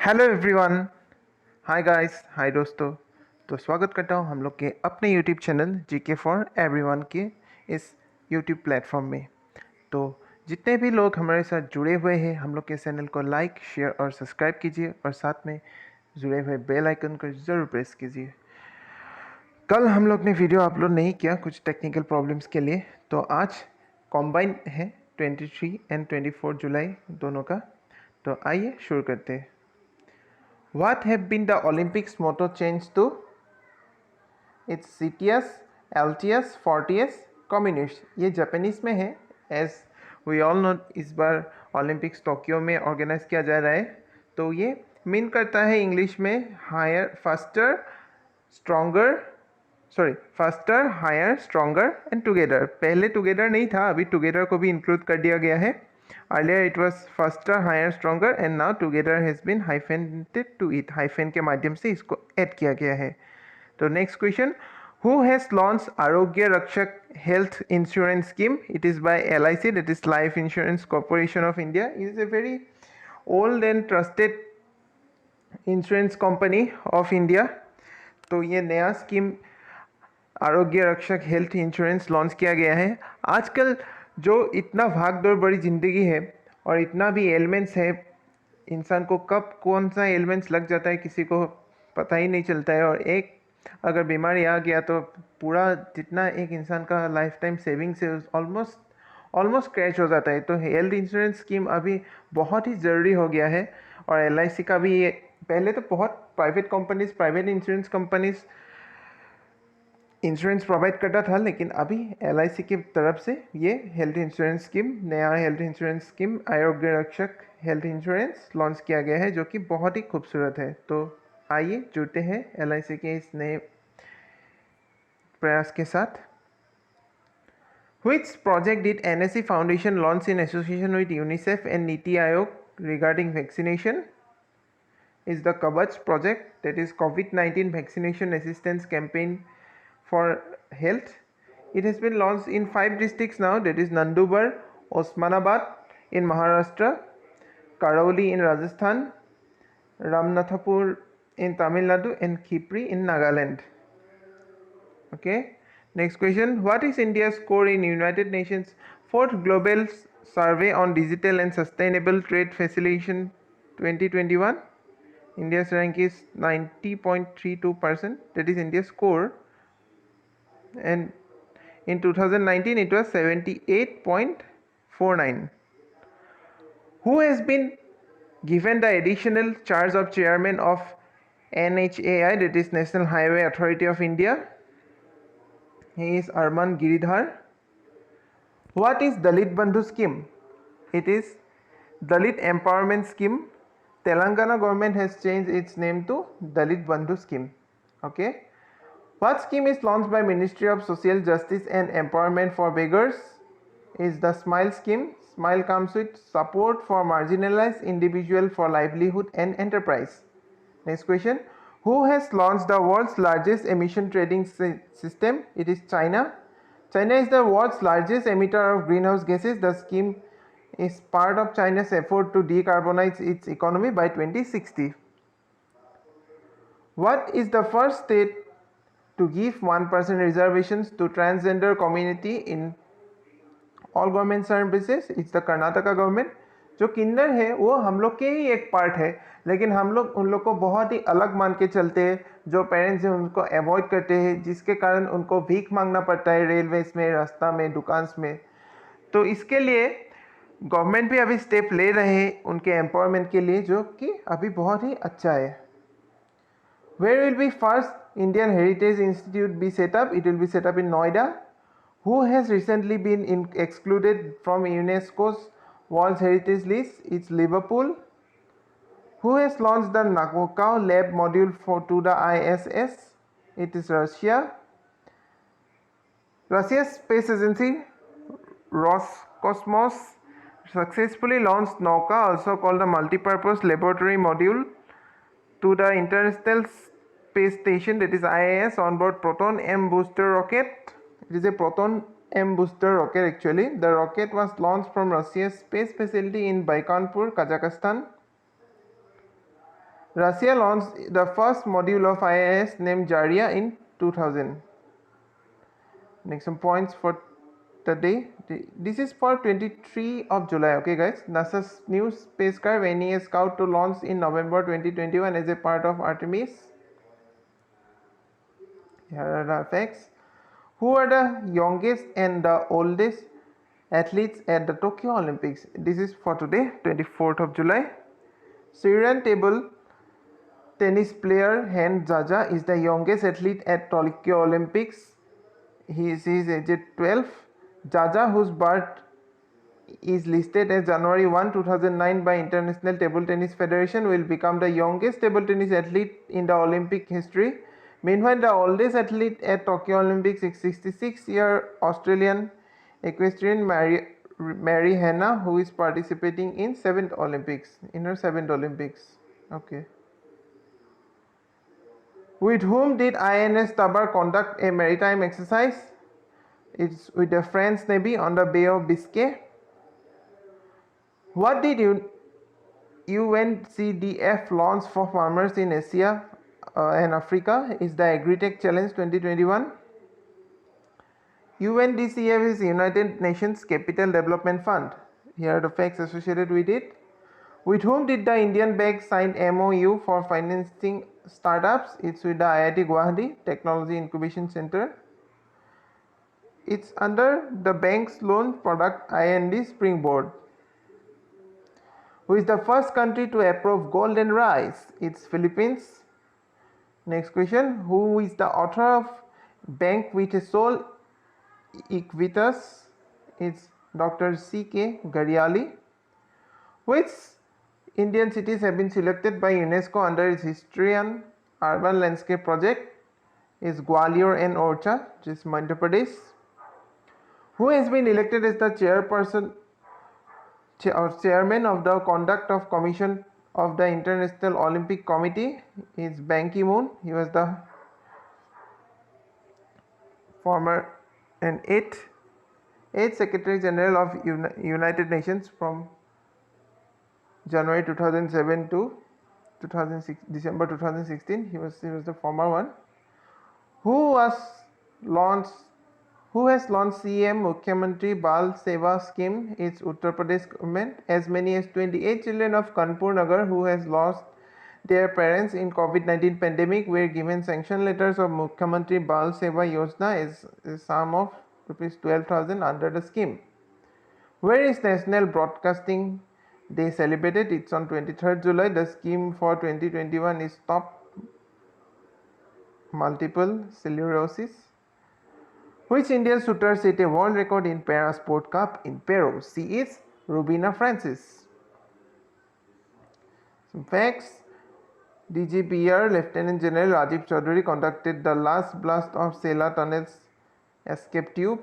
Hello everyone. Hi guys, हाय दोस्तों। तो स्वागत करता हूँ हम लोग के अपने YouTube channel GK for everyone के इस यूट्यूब प्लेटफॉर्म में। तो जितने भी लोग हमारे साथ जुड़े हुए हैं, हम लोग के चैनल को लाइक, शेयर और सब्सक्राइब कीजिए और साथ में जुड़े हुए बेल आइकन को ज़रूर प्रेस कीजिए। कल हम लोग ने वीडियो अपलोड नहीं किया कुछ टेक्निकल प्रॉब्लम्स के लिए, तो आज कॉम्बाइन है 23 एंड 24 जुलाई दोनों का। तो आइए शुरू करते हैं। What have been the Olympics motto changed to? It's CTS, LTS, 40S, Communist। ये जापानीज में है। एज वी ऑल नो, इस बार ओलंपिक्स टोक्यो में ऑर्गेनाइज किया जा रहा है। तो ये मीन करता है इंग्लिश में higher faster stronger, faster higher stronger and together. पहले टुगेदर नहीं था, अभी टुगेदर को भी इंक्लूड कर दिया गया है। Earlier it was faster, higher, stronger and now together has been hyphenated to it। Hyphen के माध्यम से इसको ऐड किया गया है। तो next question, who has launched आरोग्य रक्षक health insurance scheme? It is by LIC, that is Life Insurance Corporation of India। It is a very old and trusted insurance company of India। तो ये नया scheme आरोग्य रक्षक health insurance launch किया गया है। आजकल जो इतना भाग दौड़ बड़ी ज़िंदगी है और इतना भी एलिमेंट्स है, इंसान को कब कौन सा एलिमेंट्स लग जाता है किसी को पता ही नहीं चलता है। और एक अगर बीमारी आ गया तो पूरा जितना एक इंसान का लाइफ टाइम सेविंग्स है ऑलमोस्ट क्रैश हो जाता है। तो हेल्थ इंश्योरेंस स्कीम अभी बहुत ही ज़रूरी हो गया है। और LIC का भी ये, पहले तो बहुत private companies, private insurance companies insurance provide करता था, लेकिन अभी LIC की तरफ से ये हेल्थ इंश्योरेंस स्कीम, नया हेल्थ इंश्योरेंस स्कीम आरोग्य रक्षक हेल्थ इंश्योरेंस लॉन्च किया गया है, जो कि बहुत ही खूबसूरत है। तो आइए जुड़ते हैं LIC के इस नए प्रयास के साथ। Which project did NSE Foundation launch in association with UNICEF and NITI Aayog regarding vaccination? Is the Kavach project, that is COVID-19 vaccination assistance campaign for health. It has been launched in 5 districts now, that is Nandubar, Osmanabad in Maharashtra, Karauli in Rajasthan, Ramnathapur in Tamil Nadu and Khipri in Nagaland. Okay, next question, what is India's score in United Nations 4th Global Survey on Digital and Sustainable Trade Facilitation 2021? India's rank is 90.32%, that is India's score, and in 2019 it was 78.49. Who has been given the additional charge of chairman of NHAI, that is National Highway Authority of India? He is Arman Giridhar. What is Dalit Bandhu scheme? It is Dalit Empowerment Scheme. Telangana government has changed its name to Dalit Bandhu scheme. Okay. What scheme is launched by Ministry of Social Justice and Empowerment for Beggars? Is the SMILE scheme. SMILE comes with support for marginalized individual for livelihood and enterprise. Next question, who has launched the world's largest emission trading system? It is China. China is the world's largest emitter of greenhouse gases. The scheme is part of China's effort to decarbonize its economy by 2060. What is the first state to give 1% reservations to transgender community in all government services? It's the Karnataka government. जो किन्नर है वो हम लोग के ही एक part है, लेकिन हम लोग उन लोग को बहुत ही अलग मान के चलते हैं। जो पेरेंट्स हैं उनको अवॉइड करते हैं, जिसके कारण उनको भीख मांगना पड़ता है रेलवेज में, रास्ता में, दुकान में। तो इसके लिए गवर्नमेंट भी अभी स्टेप ले रहे हैं उनके एम्पावरमेंट के लिए, जो कि अभी बहुत ही अच्छा है। Where will be first Indian Heritage Institute be set up? It will be set up in Noida. Who has recently been excluded from UNESCO's World Heritage List? It's Liverpool. Who has launched the Nakokau Lab module to the ISS? It is Russia. Russia's space agency Roscosmos successfully launched Nauka, also called the multi-purpose laboratory module, to the International Space Station, that is ISS, on board Proton M booster rocket. It is a Proton M booster rocket actually. The rocket was launched from Russia's space facility in Baikonur, Kazakhstan. Russia launched the first module of IIS named Zarya in 2000. Next, some points for the day. This is for 23 of July. Okay, guys. NASA's new spacecraft NEA Scout to launch in November 2021 as a part of Artemis. Here are the facts. Who are the youngest and the oldest athletes at the Tokyo Olympics? This is for today, 24th of July. Syrian table tennis player Hen Zaza is the youngest athlete at Tokyo Olympics. He is aged 12. Zaza, whose birth is listed as January 1, 2009 by International Table Tennis Federation, will become the youngest table tennis athlete in the Olympic history. Meanwhile, the oldest athlete at Tokyo Olympics is 66-year Australian equestrian Mary Hanna, who is participating in her seventh Olympics. Okay. With whom did INS Tabar conduct a maritime exercise? It's with the French Navy on the Bay of Biscay. What did UNCDF launch for farmers in Asia and Africa? Is the Agritech Challenge 2021. UNDCF is United Nations Capital Development Fund. Here are the facts associated with it. With whom did the Indian Bank sign MOU for financing startups? It's with the IIT Guwahati Technology Incubation Center. It's under the bank's loan product IND Springboard. Who is the first country to approve gold and rice? It's Philippines. Next question. Who is the author of Bank with a Soul, Equitas? It's Dr. C.K. Gariali. Which Indian cities have been selected by UNESCO under its History and Urban Landscape project? Is Gwalior and Orcha, which is Madhya Pradesh. Who has been elected as the chairman of the Conduct of Commission of the International Olympic Committee? Is Ban Ki-moon. He was the former and eighth Secretary General of United Nations from January 2007 to December 2016. He was the former one. Who has launched CM Mukhyamantri Bal Seva Scheme? It's Uttar Pradesh government. As many as 28 children of Kanpur Nagar who has lost their parents in COVID-19 pandemic were given sanction letters of Mukhyamantri Bal Seva Yojana as a sum of rupees 12,000 under the scheme. Where is National Broadcasting Day celebrated? It's on 23rd July. The scheme for 2021 is Stop Multiple Sclerosis. Which Indian shooter set a world record in Para Sport Cup in Peru? She is Rubina Francis. Some facts. DGPR Lieutenant General Rajiv Chaudhary conducted the last blast of Sela Tunnel's escape tube.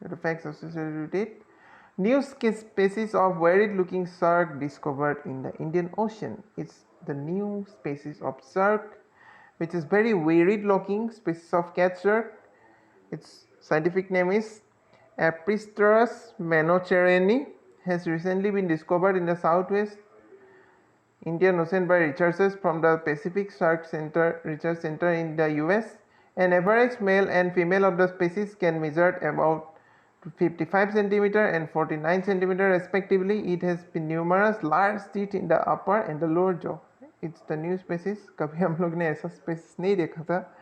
The facts associated with it. New species of weird looking shark discovered in the Indian Ocean. It's the new species of shark, which is very weird looking species of cat shark. Its scientific name is Apristerus manochereni. Has recently been discovered in the southwest Indian Ocean by researchers from the Pacific Shark Research Center in the US. An average male and female of the species can measure about 55 cm and 49 cm respectively. It has numerous large teeth in the upper and the lower jaw. It's the new species. कभी हम लोग ने ऐसा species नहीं देखा था.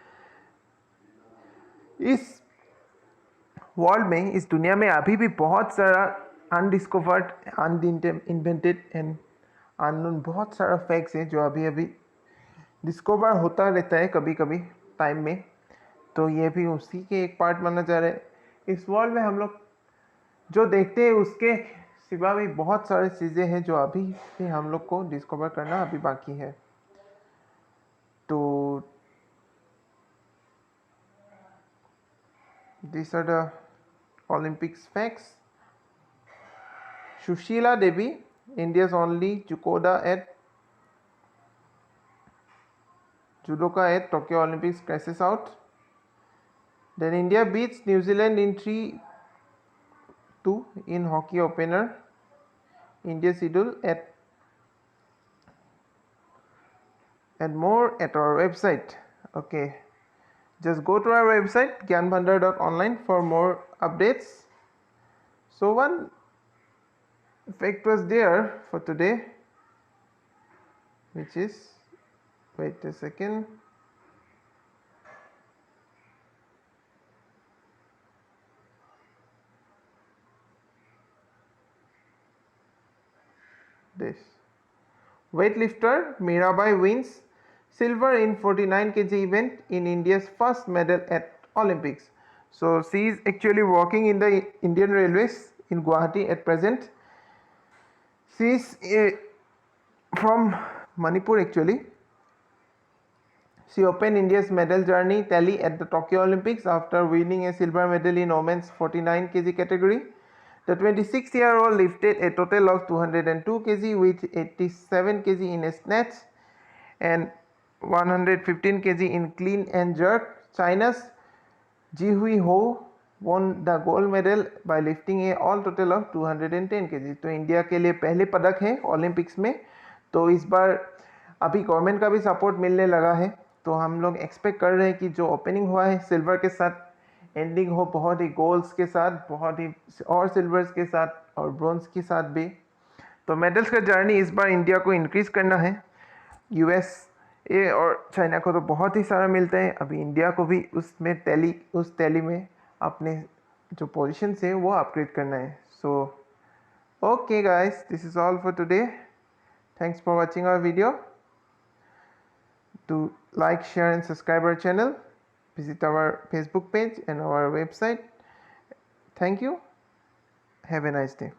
इस world में, इस दुनिया में अभी भी बहुत सारा अनडिस्कवर्ड, अनइन्वेंटेड एंड अननोन बहुत सारा फैक्ट्स है जो अभी डिस्कवर होता रहता है कभी कभी टाइम में. तो ये भी उसी के एक पार्ट माना जा रहा है. इस वर्ल्ड में हम लोग जो देखते हैं उसके सिवा भी बहुत सारी चीज़ें हैं जो अभी भी हम लोग को डिस्कवर करना अभी बाकी है. तो these are the Olympics facts. Shushila Devi, India's only judoka at Tokyo Olympics, crashes out. Then India beats New Zealand in 3-2 in hockey opener. India schedule at and more at our website. Okay, just go to our website gyanbhandar.online for more updates. So one fact was there for today, which is, wait a second, this weightlifter Mirabai wins silver in 49 kg event in India's first medal at Olympics. So she is actually working in the Indian Railways in Guwahati at present. She is from Manipur actually. She opened India's medal journey tally at the Tokyo Olympics after winning a silver medal in women's 49 kg category. The 26-year-old lifted a total of 202 kg with 87 kg in a snatch and 115 kg in clean and jerk. China's Jihui Ho won the gold medal by lifting a all total of 210 kg. तो India के लिए पहले पदक है Olympics में. तो इस बार अभी गवर्नमेंट का भी सपोर्ट मिलने लगा है, तो हम लोग एक्सपेक्ट कर रहे हैं कि जो ओपनिंग हुआ है सिल्वर के साथ एंडिंग हो बहुत ही गोल्ड्स के साथ, बहुत ही और सिल्वर्स के साथ और ब्रॉन्ज के साथ भी. तो मेडल्स का जर्नी इस बार इंडिया को इंक्रीज करना है. यूएसए और चाइना को तो बहुत ही सारा मिलता है, अभी इंडिया को भी उस टैली में अपने जो पोजीशन है वो अपग्रेड करना है. So okay guys, this is all for today. Thanks for watching our video. To like, share and subscribe our channel. Visit our Facebook page and our website. Thank you. Have a nice day.